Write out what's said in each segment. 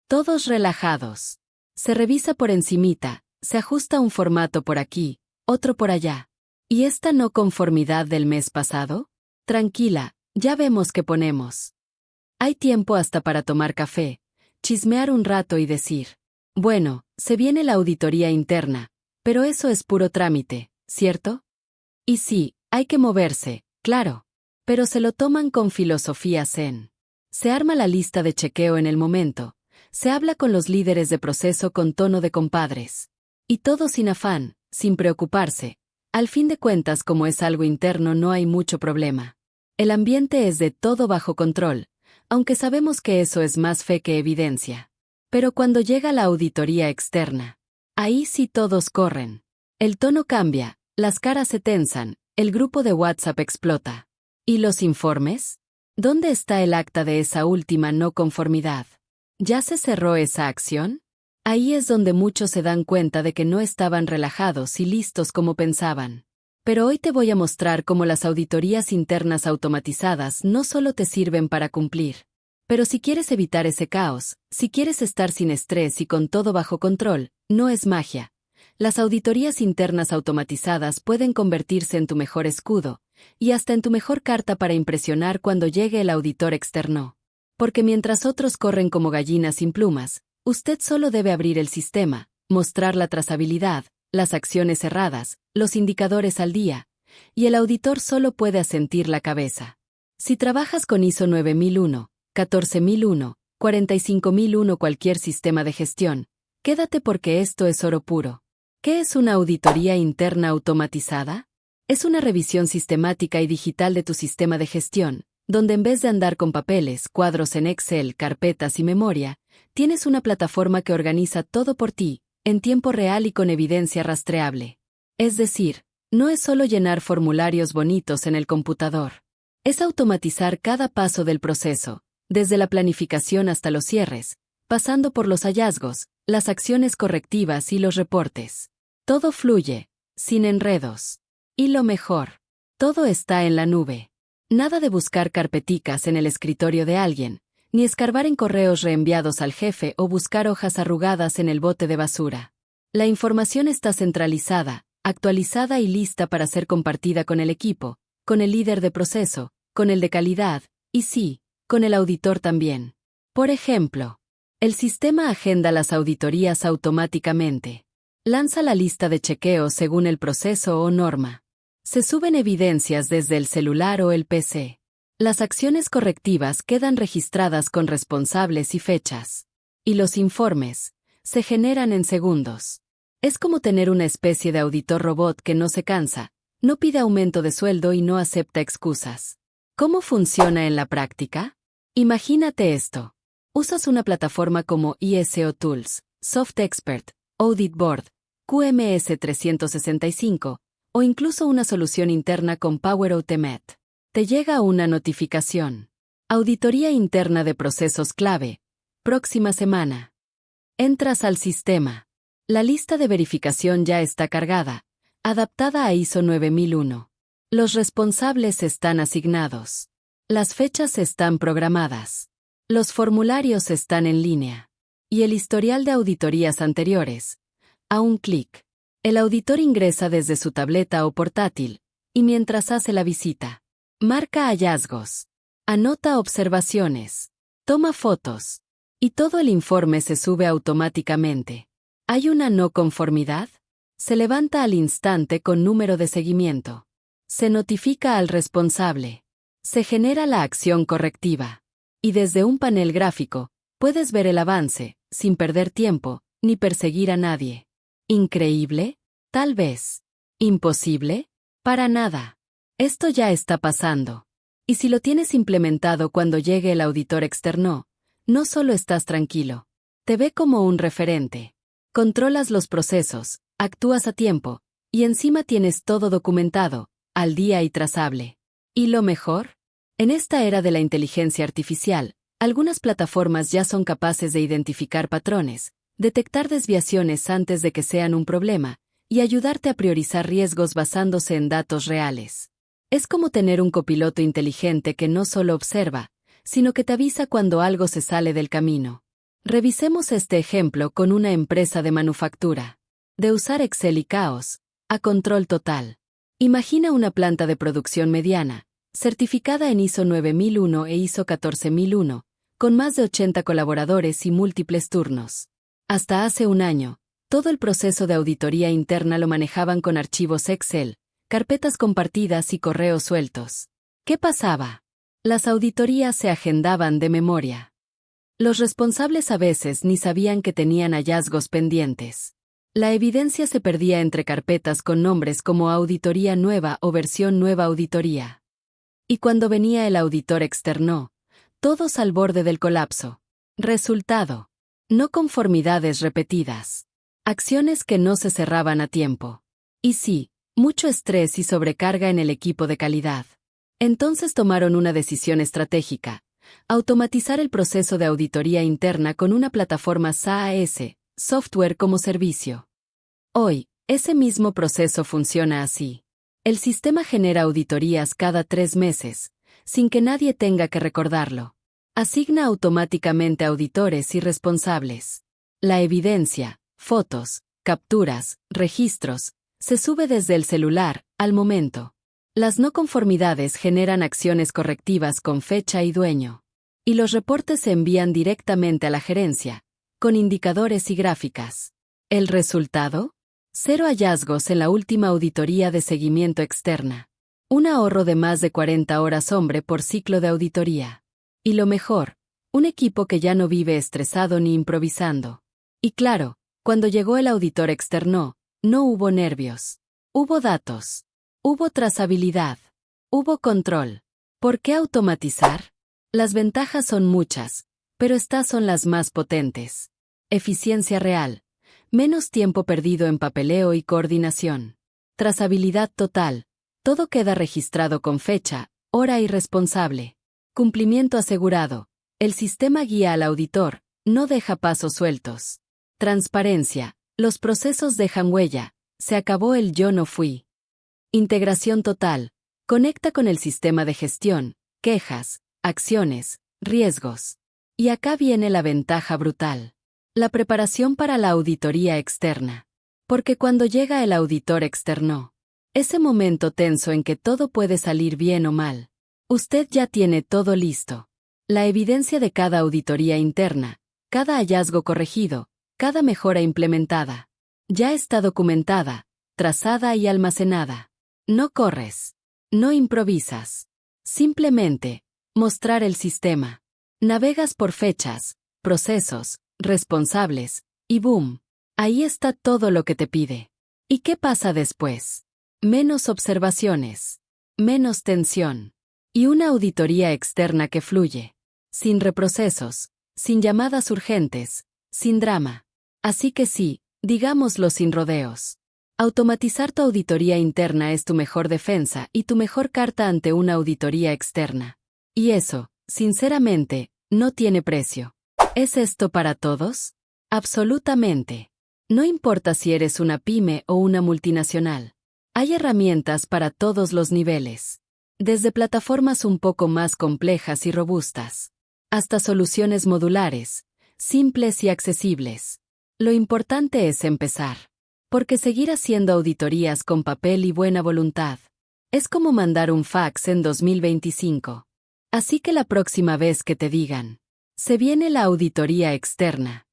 Todos relajados. Se revisa por encimita, se ajusta un formato por aquí, otro por allá. ¿Y esta no conformidad del mes pasado? Tranquila, ya vemos qué ponemos. Hay tiempo hasta para tomar café, chismear un rato y decir, bueno, se viene la auditoría interna, pero eso es puro trámite, ¿cierto? Y sí, hay que moverse, claro, pero se lo toman con filosofía zen. Se arma la lista de chequeo en el momento, se habla con los líderes de proceso con tono de compadres. Y todo sin afán, sin preocuparse. Al fin de cuentas, como es algo interno, no hay mucho problema. El ambiente es de todo bajo control, aunque sabemos que eso es más fe que evidencia. Pero cuando llega la auditoría externa, ahí sí todos corren. El tono cambia, las caras se tensan, el grupo de WhatsApp explota. ¿Y los informes? ¿Dónde está el acta de esa última no conformidad? ¿Ya se cerró esa acción? Ahí es donde muchos se dan cuenta de que no estaban relajados y listos como pensaban. Pero hoy te voy a mostrar cómo las auditorías internas automatizadas no solo te sirven para cumplir. Pero si quieres evitar ese caos, si quieres estar sin estrés y con todo bajo control, no es magia. Las auditorías internas automatizadas pueden convertirse en tu mejor escudo, y hasta en tu mejor carta para impresionar cuando llegue el auditor externo. Porque mientras otros corren como gallinas sin plumas, usted solo debe abrir el sistema, mostrar la trazabilidad, las acciones cerradas, los indicadores al día, y el auditor solo puede asentir la cabeza. Si trabajas con ISO 9001, 14001, 45001 cualquier sistema de gestión, quédate porque esto es oro puro. ¿Qué es una auditoría interna automatizada? Es una revisión sistemática y digital de tu sistema de gestión, donde en vez de andar con papeles, cuadros en Excel, carpetas y memoria, tienes una plataforma que organiza todo por ti, en tiempo real y con evidencia rastreable. Es decir, no es solo llenar formularios bonitos en el computador. Es automatizar cada paso del proceso, desde la planificación hasta los cierres, pasando por los hallazgos, las acciones correctivas y los reportes. Todo fluye, sin enredos. Y lo mejor, todo está en la nube. Nada de buscar carpeticas en el escritorio de alguien, ni escarbar en correos reenviados al jefe o buscar hojas arrugadas en el bote de basura. La información está centralizada, actualizada y lista para ser compartida con el equipo, con el líder de proceso, con el de calidad, y sí, con el auditor también. Por ejemplo, el sistema agenda las auditorías automáticamente. Lanza la lista de chequeos según el proceso o norma. Se suben evidencias desde el celular o el PC. Las acciones correctivas quedan registradas con responsables y fechas. Y los informes se generan en segundos. Es como tener una especie de auditor robot que no se cansa, no pide aumento de sueldo y no acepta excusas. ¿Cómo funciona en la práctica? Imagínate esto. Usas una plataforma como ISO Tools, Soft Expert, Audit Board, QMS 365, o incluso una solución interna con Power Automate. Te llega una notificación. Auditoría interna de procesos clave. Próxima semana. Entras al sistema. La lista de verificación ya está cargada, adaptada a ISO 9001. Los responsables están asignados. Las fechas están programadas. Los formularios están en línea. Y el historial de auditorías anteriores. A un clic. El auditor ingresa desde su tableta o portátil, y mientras hace la visita, marca hallazgos, anota observaciones, toma fotos, y todo el informe se sube automáticamente. ¿Hay una no conformidad? Se levanta al instante con número de seguimiento. Se notifica al responsable. Se genera la acción correctiva. Y desde un panel gráfico, puedes ver el avance, sin perder tiempo, ni perseguir a nadie. ¿Increíble? Tal vez. ¿Imposible? Para nada. Esto ya está pasando. Y si lo tienes implementado cuando llegue el auditor externo, no solo estás tranquilo, te ve como un referente. Controlas los procesos, actúas a tiempo, y encima tienes todo documentado, al día y trazable. ¿Y lo mejor? En esta era de la inteligencia artificial, algunas plataformas ya son capaces de identificar patrones, detectar desviaciones antes de que sean un problema, y ayudarte a priorizar riesgos basándose en datos reales. Es como tener un copiloto inteligente que no solo observa, sino que te avisa cuando algo se sale del camino. Revisemos este ejemplo con una empresa de manufactura. De usar Excel y caos, a control total. Imagina una planta de producción mediana, certificada en ISO 9001 e ISO 14001, con más de 80 colaboradores y múltiples turnos. Hasta hace un año, todo el proceso de auditoría interna lo manejaban con archivos Excel, carpetas compartidas y correos sueltos. ¿Qué pasaba? Las auditorías se agendaban de memoria. Los responsables a veces ni sabían que tenían hallazgos pendientes. La evidencia se perdía entre carpetas con nombres como auditoría nueva o versión nueva auditoría. Y cuando venía el auditor externo, todos al borde del colapso. Resultado: no conformidades repetidas. Acciones que no se cerraban a tiempo. Y sí, mucho estrés y sobrecarga en el equipo de calidad. Entonces tomaron una decisión estratégica: automatizar el proceso de auditoría interna con una plataforma SaaS, software como servicio. Hoy, ese mismo proceso funciona así. El sistema genera auditorías cada 3 meses, sin que nadie tenga que recordarlo. Asigna automáticamente auditores y responsables. La evidencia, fotos, capturas, registros, se sube desde el celular, al momento. Las no conformidades generan acciones correctivas con fecha y dueño. Y los reportes se envían directamente a la gerencia, con indicadores y gráficas. ¿El resultado? 0 hallazgos en la última auditoría de seguimiento externa. Un ahorro de más de 40 horas hombre por ciclo de auditoría. Y lo mejor, un equipo que ya no vive estresado ni improvisando. Y claro, cuando llegó el auditor externo, no hubo nervios. Hubo datos. Hubo trazabilidad. Hubo control. ¿Por qué automatizar? Las ventajas son muchas, pero estas son las más potentes. Eficiencia real. Menos tiempo perdido en papeleo y coordinación. Trazabilidad total. Todo queda registrado con fecha, hora y responsable. Cumplimiento asegurado. El sistema guía al auditor, no deja pasos sueltos. Transparencia. Los procesos dejan huella. Se acabó el yo no fui. Integración total. Conecta con el sistema de gestión, quejas, acciones, riesgos. Y acá viene la ventaja brutal. La preparación para la auditoría externa. Porque cuando llega el auditor externo, ese momento tenso en que todo puede salir bien o mal, usted ya tiene todo listo. La evidencia de cada auditoría interna, cada hallazgo corregido, cada mejora implementada, ya está documentada, trazada y almacenada. No corres. No improvisas. Simplemente, mostrar el sistema. Navegas por fechas, procesos, responsables, y boom. Ahí está todo lo que te pide. ¿Y qué pasa después? Menos observaciones. Menos tensión. Y una auditoría externa que fluye. Sin reprocesos, sin llamadas urgentes, sin drama. Así que sí, digámoslo sin rodeos. Automatizar tu auditoría interna es tu mejor defensa y tu mejor carta ante una auditoría externa. Y eso, sinceramente, no tiene precio. ¿Es esto para todos? Absolutamente. No importa si eres una pyme o una multinacional. Hay herramientas para todos los niveles. Desde plataformas un poco más complejas y robustas, hasta soluciones modulares, simples y accesibles. Lo importante es empezar. Porque seguir haciendo auditorías con papel y buena voluntad es como mandar un fax en 2025. Así que la próxima vez que te digan, se viene la auditoría externa,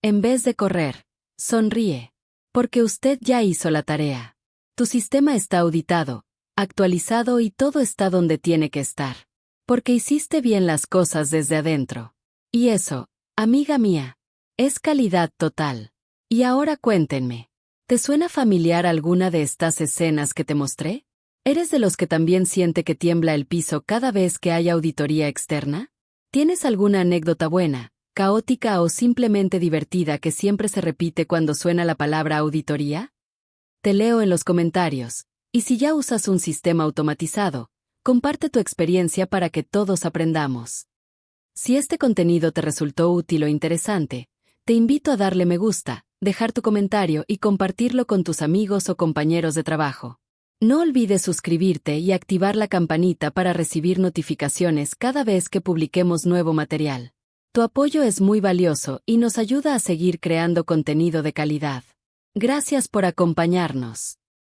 en vez de correr, sonríe. Porque usted ya hizo la tarea. Tu sistema está auditado, actualizado y todo está donde tiene que estar. Porque hiciste bien las cosas desde adentro. Y eso, amiga mía, es calidad total. Y ahora cuéntenme. ¿Te suena familiar alguna de estas escenas que te mostré? ¿Eres de los que también siente que tiembla el piso cada vez que hay auditoría externa? ¿Tienes alguna anécdota buena, caótica o simplemente divertida que siempre se repite cuando suena la palabra auditoría? Te leo en los comentarios, y si ya usas un sistema automatizado, comparte tu experiencia para que todos aprendamos. Si este contenido te resultó útil o interesante, te invito a darle me gusta, dejar tu comentario y compartirlo con tus amigos o compañeros de trabajo. No olvides suscribirte y activar la campanita para recibir notificaciones cada vez que publiquemos nuevo material. Tu apoyo es muy valioso y nos ayuda a seguir creando contenido de calidad. Gracias por acompañarnos.